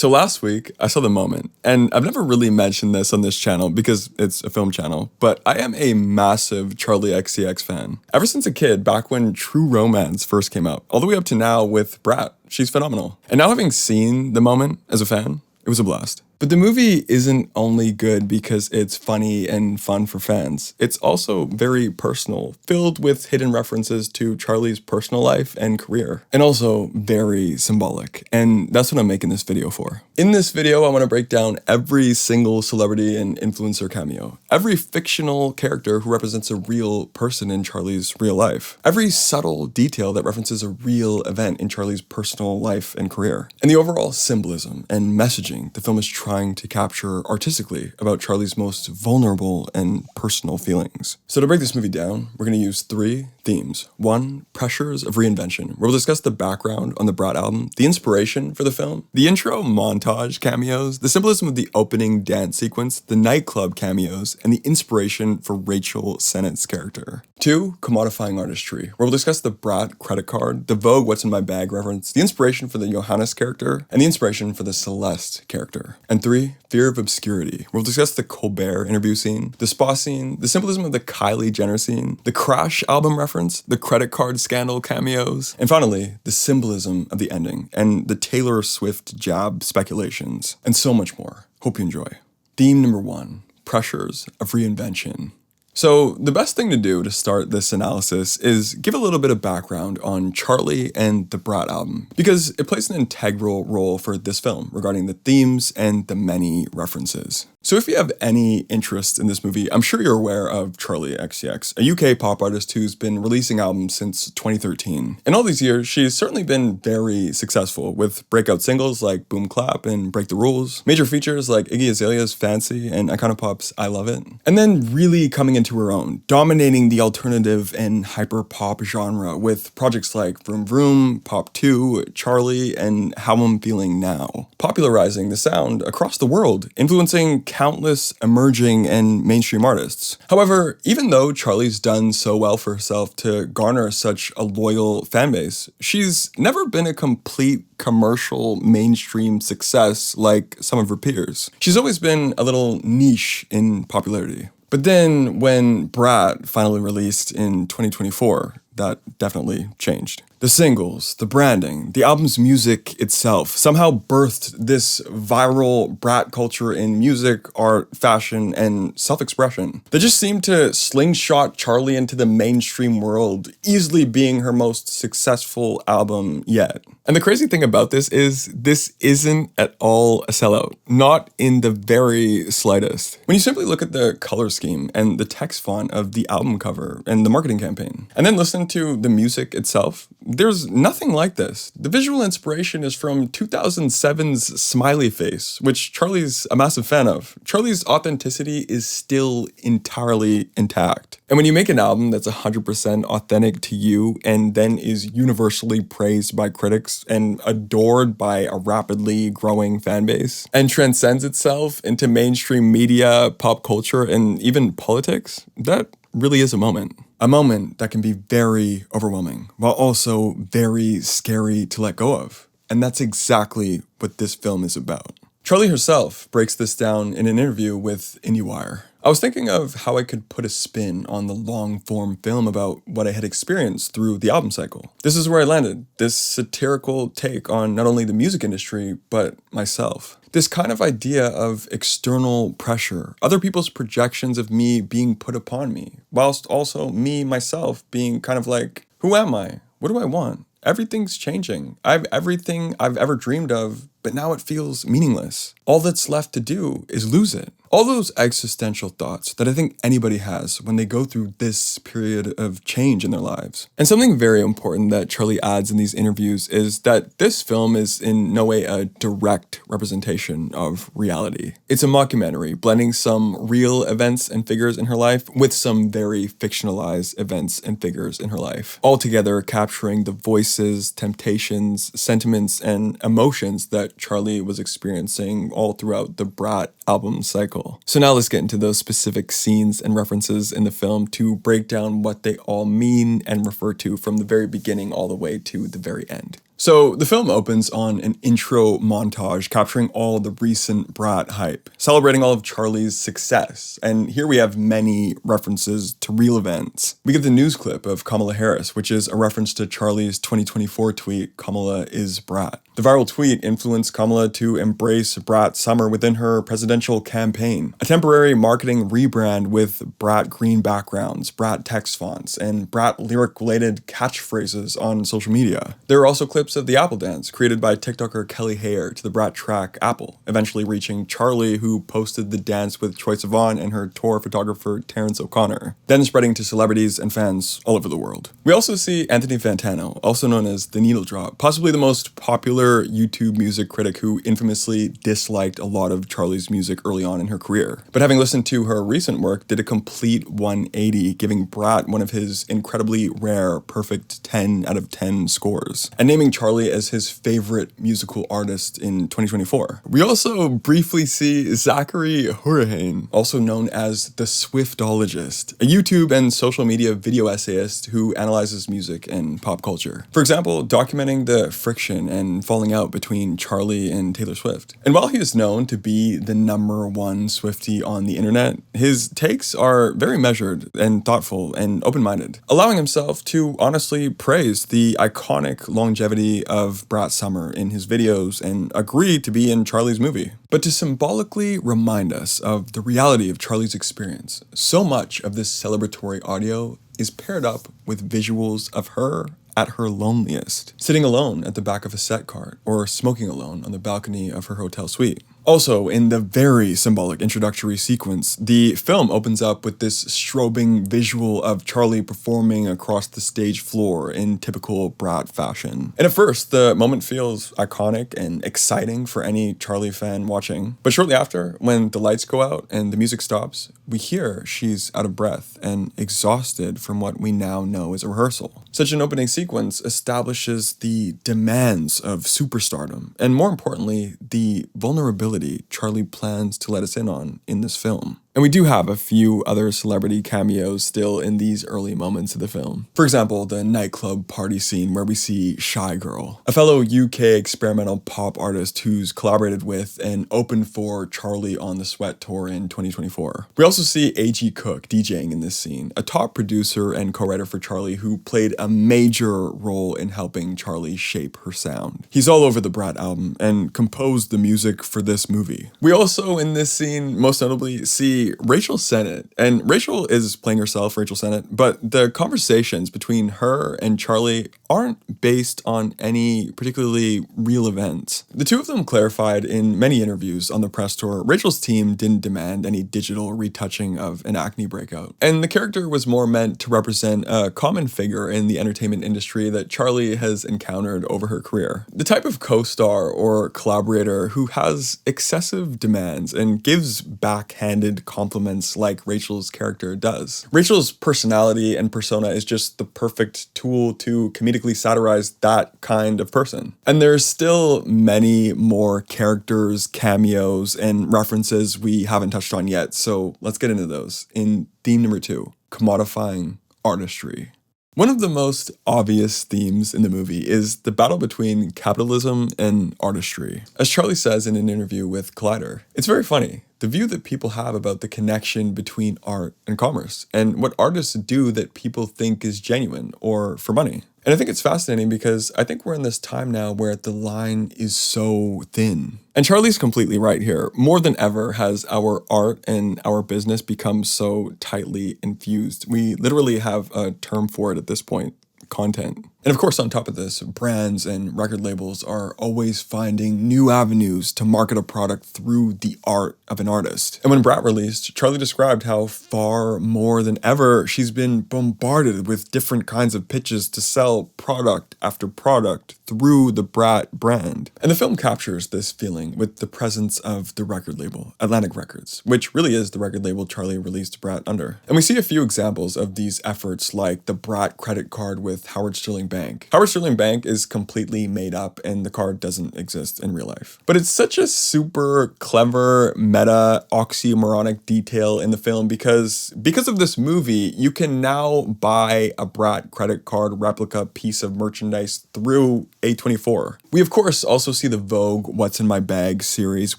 So last week, I saw The Moment, and I've never really mentioned this on this channel because it's a film channel, but I am a massive Charli xcx fan. Ever since a kid, back when True Romance first came out, all the way up to now with Brat. She's phenomenal. And now having seen The Moment as a fan, it was a blast. But the movie isn't only good because it's funny and fun for fans. It's also very personal, filled with hidden references to Charli's personal life and career, and also very symbolic. And that's what I'm making this video for. In this video, I want to break down every single celebrity and influencer cameo, every fictional character who represents a real person in Charli's real life, every subtle detail that references a real event in Charli's personal life and career, and the overall symbolism and messaging the film is trying to capture artistically about Charli's most vulnerable and personal feelings. So to break this movie down, we're going to use 3 themes. 1, pressures of reinvention, where we'll discuss the background on the Brat album, the inspiration for the film, the intro montage cameos, the symbolism of the opening dance sequence, the nightclub cameos, and the inspiration for Rachel Sennett's character. 2, commodifying artistry, where we'll discuss the Brat credit card, the Vogue What's in My Bag reference, the inspiration for the Johannes character, and the inspiration for the Celeste character. And 3, fear of obscurity, where we'll discuss the Colbert interview scene, the spa scene, the symbolism of the Kylie Jenner scene, the Crash album reference, the credit card scandal cameos, and finally, the symbolism of the ending, and the Taylor Swift jab speculations, and so much more. Hope you enjoy. Theme number 1, pressures of reinvention. So the best thing to do to start this analysis is give a little bit of background on Charli and the Brat album, because it plays an integral role for this film regarding the themes and the many references. So if you have any interest in this movie, I'm sure you're aware of Charli xcx, a UK pop artist who's been releasing albums since 2013. In all these years, she's certainly been very successful with breakout singles like Boom Clap and Break the Rules, major features like Iggy Azalea's Fancy and Iconopop's I Love It, and then really coming into her own, dominating the alternative and hyper pop genre with projects like Vroom Vroom, Pop 2, Charli, and How I'm Feeling Now, popularizing the sound across the world, influencing countless emerging and mainstream artists. However, even though Charli's done so well for herself to garner such a loyal fan base, she's never been a complete commercial mainstream success like some of her peers. She's always been a little niche in popularity. But then when Brat finally released in 2024, that definitely changed. The singles, the branding, the album's music itself somehow birthed this viral Brat culture in music, art, fashion, and self-expression that just seemed to slingshot Charli into the mainstream world, easily being her most successful album yet. And the crazy thing about this isn't at all a sellout, not in the very slightest. When you simply look at the color scheme and the text font of the album cover and the marketing campaign, and then listen to the music itself, there's nothing like this. The visual inspiration is from 2007's Smiley Face, which Charli's a massive fan of. Charli's authenticity is still entirely intact. And when you make an album that's 100% authentic to you and then is universally praised by critics and adored by a rapidly growing fan base and transcends itself into mainstream media, pop culture, and even politics, that really is a moment. A moment that can be very overwhelming, while also very scary to let go of. And that's exactly what this film is about. Charli herself breaks this down in an interview with IndieWire. I was thinking of how I could put a spin on the long-form film about what I had experienced through the album cycle. This is where I landed, this satirical take on not only the music industry, but myself. This kind of idea of external pressure, other people's projections of me being put upon me, whilst also me, myself, being kind of like, who am I? What do I want? Everything's changing. I have everything I've ever dreamed of, but now it feels meaningless. All that's left to do is lose it. All those existential thoughts that I think anybody has when they go through this period of change in their lives. And something very important that Charli adds in these interviews is that this film is in no way a direct representation of reality. It's a mockumentary, blending some real events and figures in her life with some very fictionalized events and figures in her life, altogether capturing the voices, temptations, sentiments, and emotions that Charli was experiencing all throughout the Brat album cycle. So now let's get into those specific scenes and references in the film to break down what they all mean and refer to from the very beginning all the way to the very end. So the film opens on an intro montage capturing all the recent Brat hype, celebrating all of Charli's success, and here we have many references to real events. We get the news clip of Kamala Harris, which is a reference to Charli's 2024 tweet, "Kamala is Brat." The viral tweet influenced Kamala to embrace Brat summer within her presidential campaign, a temporary marketing rebrand with Brat green backgrounds, Brat text fonts, and Brat lyric-related catchphrases on social media. There are also clips of the Apple dance created by TikToker Kelly Hayer to the Brat track Apple, eventually reaching Charli, who posted the dance with Troye Sivan and her tour photographer Terrence O'Connor, then spreading to celebrities and fans all over the world. We also see Anthony Fantano, also known as The Needle Drop, possibly the most popular YouTube music critic who infamously disliked a lot of Charli's music early on in her career, but having listened to her recent work, did a complete 180, giving Brat one of his incredibly rare perfect 10 out of 10 scores, and naming Charli as his favorite musical artist in 2024. We also briefly see Zachary Hurricane, also known as the Swiftologist, a YouTube and social media video essayist who analyzes music and pop culture. For example, documenting the friction and falling out between Charli and Taylor Swift. And while he is known to be the #1 Swiftie on the internet, his takes are very measured and thoughtful and open-minded, allowing himself to honestly praise the iconic longevity of Brat Summer in his videos and agree to be in Charli's movie. But to symbolically remind us of the reality of Charli's experience, so much of this celebratory audio is paired up with visuals of her at her loneliest, sitting alone at the back of a set cart or smoking alone on the balcony of her hotel suite. Also, in the very symbolic introductory sequence, the film opens up with this strobing visual of Charli performing across the stage floor in typical Brat fashion. And at first, the moment feels iconic and exciting for any Charli fan watching. But shortly after, when the lights go out and the music stops, we hear she's out of breath and exhausted from what we now know is a rehearsal. Such an opening sequence establishes the demands of superstardom, and more importantly, the vulnerability Charli plans to let us in on in this film. And we do have a few other celebrity cameos still in these early moments of the film. For example, the nightclub party scene where we see Shy Girl, a fellow UK experimental pop artist who's collaborated with and opened for Charli on the Sweat Tour in 2024. We also see A.G. Cook DJing in this scene, a top producer and co-writer for Charli who played a major role in helping Charli shape her sound. He's all over the Brat album and composed the music for this movie. We also, in this scene, most notably see Rachel Sennett, and Rachel is playing herself, Rachel Sennett, but the conversations between her and Charli aren't based on any particularly real events. The two of them clarified in many interviews on the press tour, Rachel's team didn't demand any digital retouching of an acne breakout, and the character was more meant to represent a common figure in the entertainment industry that Charli has encountered over her career. The type of co-star or collaborator who has excessive demands and gives backhanded compliments like Rachel's character does. Rachel's personality and persona is just the perfect tool to comedically satirize that kind of person. And there's still many more characters, cameos, and references we haven't touched on yet, so let's get into those. In theme number 2, Commodifying Artistry. One of the most obvious themes in the movie is the battle between capitalism and artistry. As Charli says in an interview with Collider, it's very funny, the view that people have about the connection between art and commerce, and what artists do that people think is genuine or for money. And I think it's fascinating because I think we're in this time now where the line is so thin. And Charli's completely right here. More than ever has our art and our business become so tightly infused. We literally have a term for it at this point, content. And of course, on top of this, brands and record labels are always finding new avenues to market a product through the art of an artist. And when Brat released, Charli described how far more than ever she's been bombarded with different kinds of pitches to sell product after product through the Brat brand. And the film captures this feeling with the presence of the record label, Atlantic Records, which really is the record label Charli released Brat under. And we see a few examples of these efforts like the Brat credit card with Howard Sterling Bank. Howard Sterling Bank is completely made up and the car doesn't exist in real life. But it's such a super clever, meta, oxymoronic detail in the film because of this movie, you can now buy a Brat credit card replica piece of merchandise through A24. We of course also see the Vogue What's in My Bag series,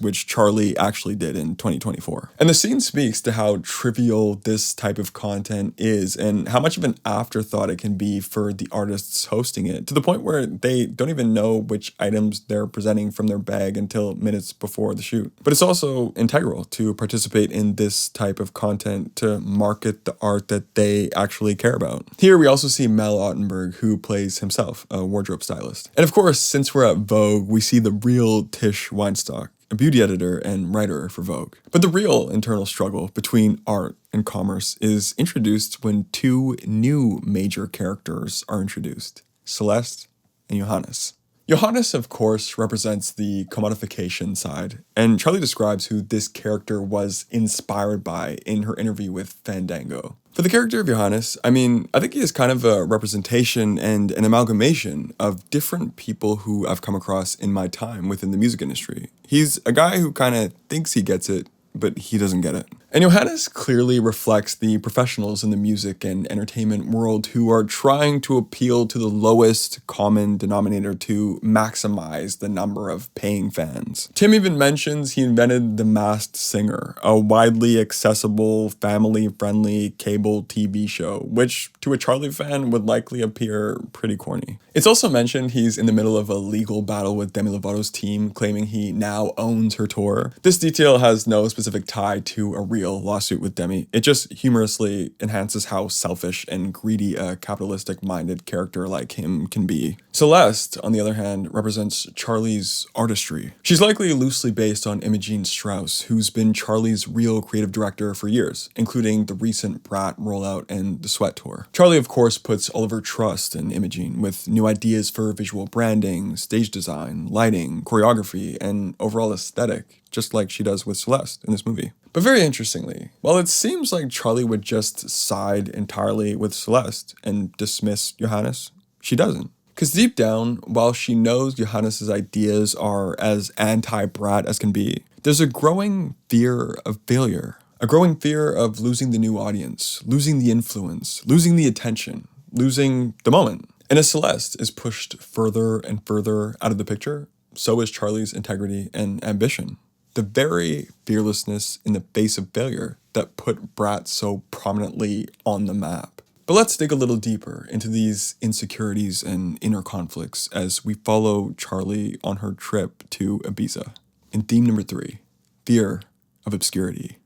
which Charli actually did in 2024. And the scene speaks to how trivial this type of content is and how much of an afterthought it can be for the artists hosting it, to the point where they don't even know which items they're presenting from their bag until minutes before the shoot. But it's also integral to participate in this type of content to market the art that they actually care about. Here we also see Mel Ottenberg, who plays himself a wardrobe stylist. And of course, since we're at Vogue, we see the real Tish Weinstock, a beauty editor and writer for Vogue. But the real internal struggle between art and commerce is introduced when two new major characters are introduced, Celeste and Johannes. Johannes, of course, represents the commodification side, and Charli describes who this character was inspired by in her interview with Fandango. For the character of Johannes, I think he is kind of a representation and an amalgamation of different people who I've come across in my time within the music industry. He's a guy who kind of thinks he gets it, but he doesn't get it. And Johannes clearly reflects the professionals in the music and entertainment world who are trying to appeal to the lowest common denominator to maximize the number of paying fans. Tim even mentions he invented The Masked Singer, a widely accessible, family-friendly cable TV show, which to a Charli fan would likely appear pretty corny. It's also mentioned he's in the middle of a legal battle with Demi Lovato's team, claiming he now owns her tour. This detail has no specific tie to a real lawsuit with Demi. It just humorously enhances how selfish and greedy a capitalistic-minded character like him can be. Celeste, on the other hand, represents Charli's artistry. She's likely loosely based on Imogen Strauss, who's been Charli's real creative director for years, including the recent Brat rollout and the Sweat tour. Charli, of course, puts all of her trust in Imogen with new ideas for visual branding, stage design, lighting, choreography, and overall aesthetic, just like she does with Celeste in this movie. But very interestingly, while it seems like Charli would just side entirely with Celeste and dismiss Johannes, she doesn't. Because deep down, while she knows Johannes' ideas are as anti-Brat as can be, there's a growing fear of failure. A growing fear of losing the new audience, losing the influence, losing the attention, losing the moment. And as Celeste is pushed further and further out of the picture, so is Charli's integrity and ambition. The very fearlessness in the face of failure that put Brat so prominently on the map. But let's dig a little deeper into these insecurities and inner conflicts as we follow Charli on her trip to Ibiza. In theme number 3, fear of obscurity.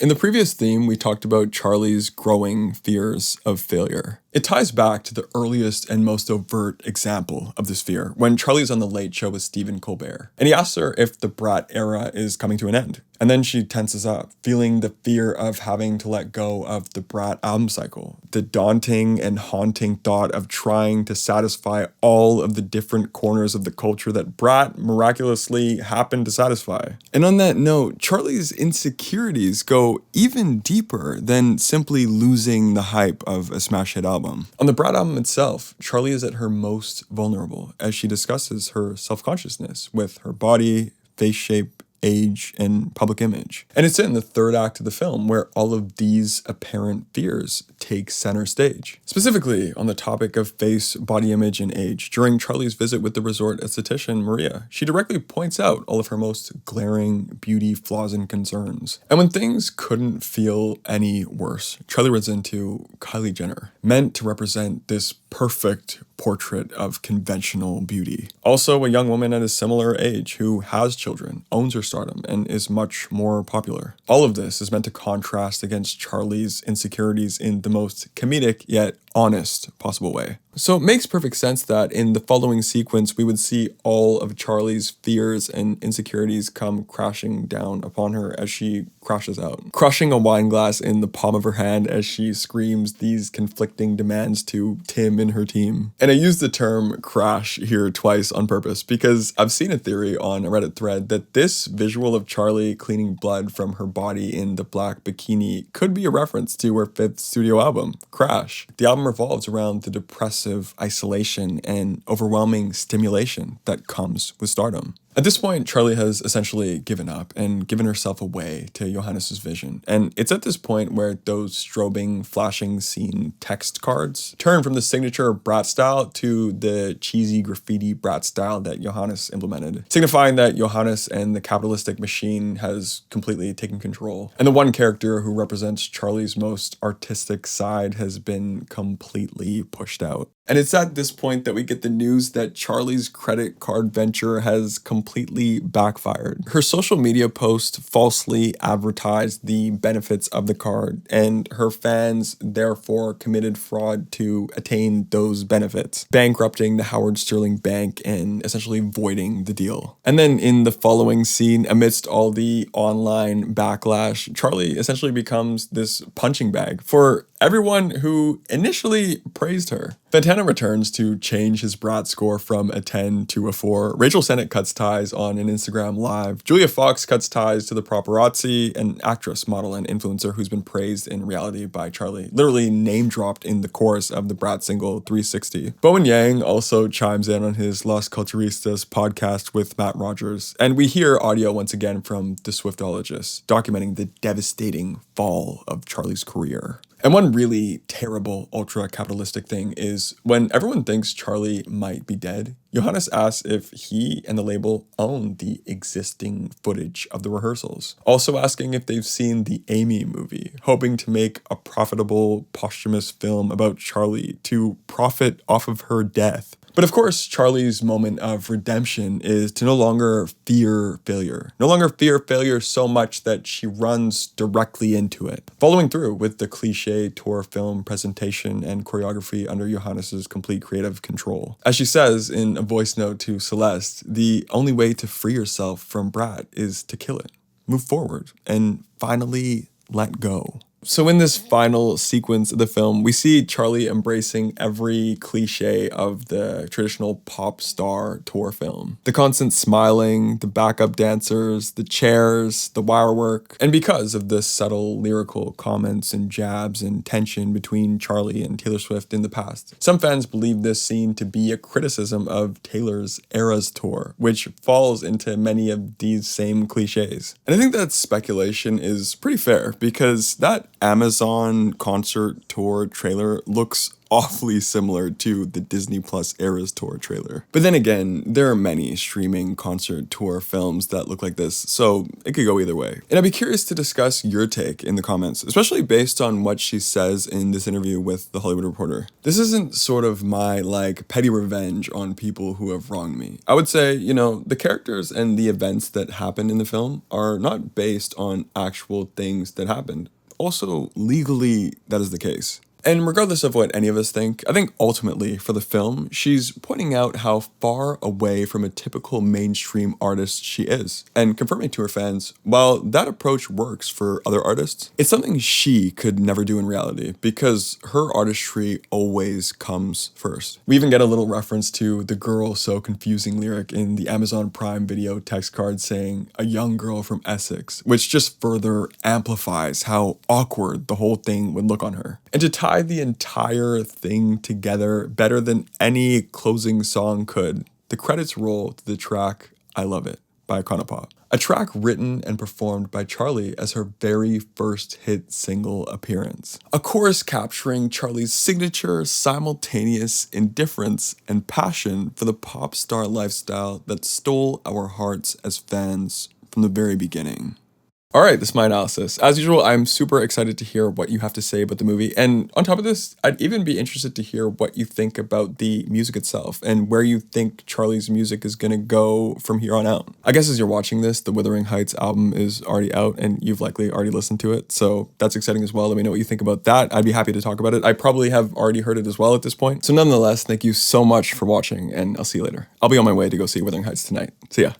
In the previous theme, we talked about Charli's growing fears of failure. It ties back to the earliest and most overt example of this fear, when Charli's on The Late Show with Stephen Colbert, and he asks her if the Brat era is coming to an end. And then she tenses up, feeling the fear of having to let go of the Brat album cycle, the daunting and haunting thought of trying to satisfy all of the different corners of the culture that Brat miraculously happened to satisfy. And on that note, Charli's insecurities go even deeper than simply losing the hype of a smash hit album. On the Brat album itself, Charli is at her most vulnerable as she discusses her self-consciousness with her body, face shape, age, and public image. And it's in the third act of the film where all of these apparent fears take center stage. Specifically on the topic of face, body image, and age, during Charli's visit with the resort esthetician Maria, she directly points out all of her most glaring beauty flaws and concerns. And when things couldn't feel any worse, Charli runs into Kylie Jenner, meant to represent this perfect portrait of conventional beauty. Also a young woman at a similar age who has children, owns her stardom, and is much more popular. All of this is meant to contrast against Charli's insecurities in the most comedic yet honest possible way. So it makes perfect sense that in the following sequence we would see all of Charli's fears and insecurities come crashing down upon her as she crashes out, crushing a wine glass in the palm of her hand as she screams these conflicting demands to Tim and her team. And I use the term crash here twice on purpose because I've seen a theory on a Reddit thread that this visual of Charli cleaning blood from her body in the black bikini could be a reference to her 5th studio album, Crash. The album film revolves around the depressive isolation and overwhelming stimulation that comes with stardom. At this point, Charli has essentially given up and given herself away to Johannes's vision. And it's at this point where those strobing, flashing scene text cards turn from the signature brat style to the cheesy graffiti brat style that Johannes implemented, signifying that Johannes and the capitalistic machine has completely taken control. And the one character who represents Charli's most artistic side has been completely pushed out. And it's at this point that we get the news that Charli's credit card venture has completely backfired. Her social media post falsely advertised the benefits of the card, and her fans therefore committed fraud to attain those benefits, bankrupting the Howard Sterling Bank and essentially voiding the deal. And then in the following scene, amidst all the online backlash, Charli essentially becomes this punching bag for everyone who initially praised her. Fantana returns to change his brat score from a 10 to a 4. Rachel Sennett cuts ties on an Instagram live. Julia Fox cuts ties to the paparazzi, an actress, model, and influencer who's been praised in reality by Charli, literally name-dropped in the chorus of the Brat single 360. Bowen Yang also chimes in on his Las Culturistas podcast with Matt Rogers, and we hear audio once again from the Swiftologist, documenting the devastating fall of Charli's career. And one really terrible ultra-capitalistic thing is when everyone thinks Charli might be dead, Johannes asks if he and the label own the existing footage of the rehearsals. Also asking if they've seen the Amy movie, hoping to make a profitable posthumous film about Charli to profit off of her death. But of course, Charli's moment of redemption is to no longer fear failure. No longer fear failure so much that she runs directly into it, following through with the cliche tour film presentation and choreography under Johannes's complete creative control. As she says in a voice note to Celeste, the only way to free yourself from Brat is to kill it, move forward, and finally let go. So in this final sequence of the film, we see Charli embracing every cliche of the traditional pop star tour film. The constant smiling, the backup dancers, the chairs, the wire work. And because of the subtle lyrical comments and jabs and tension between Charli and Taylor Swift in the past, some fans believe this scene to be a criticism of Taylor's Eras tour, which falls into many of these same cliches. And I think that speculation is pretty fair because that Amazon concert tour trailer looks awfully similar to the Disney Plus Eras tour trailer. But then again, there are many streaming concert tour films that look like this, so it could go either way. And I'd be curious to discuss your take in the comments, especially based on what she says in this interview with The Hollywood Reporter. This isn't sort of my, petty revenge on people who have wronged me. I would say, the characters and the events that happen in the film are not based on actual things that happened. Also, legally, that is the case. And regardless of what any of us think, I think ultimately for the film, she's pointing out how far away from a typical mainstream artist she is, and confirming to her fans, while that approach works for other artists, it's something she could never do in reality, because her artistry always comes first. We even get a little reference to the "girl so confusing" lyric in the Amazon Prime Video text card saying, "a young girl from Essex," which just further amplifies how awkward the whole thing would look on her. And to tie the entire thing together better than any closing song could, the credits roll to the track "I Love It" by Commodifying, a track written and performed by Charli as her very first hit single appearance. A chorus capturing Charli's signature simultaneous indifference and passion for the pop star lifestyle that stole our hearts as fans from the very beginning. All right, this is my analysis. As usual, I'm super excited to hear what you have to say about the movie. And on top of this, I'd even be interested to hear what you think about the music itself and where you think Charli's music is going to go from here on out. I guess as you're watching this, the Wuthering Heights album is already out and you've likely already listened to it. So that's exciting as well. Let me know what you think about that. I'd be happy to talk about it. I probably have already heard it as well at this point. So nonetheless, thank you so much for watching and I'll see you later. I'll be on my way to go see Wuthering Heights tonight. See ya.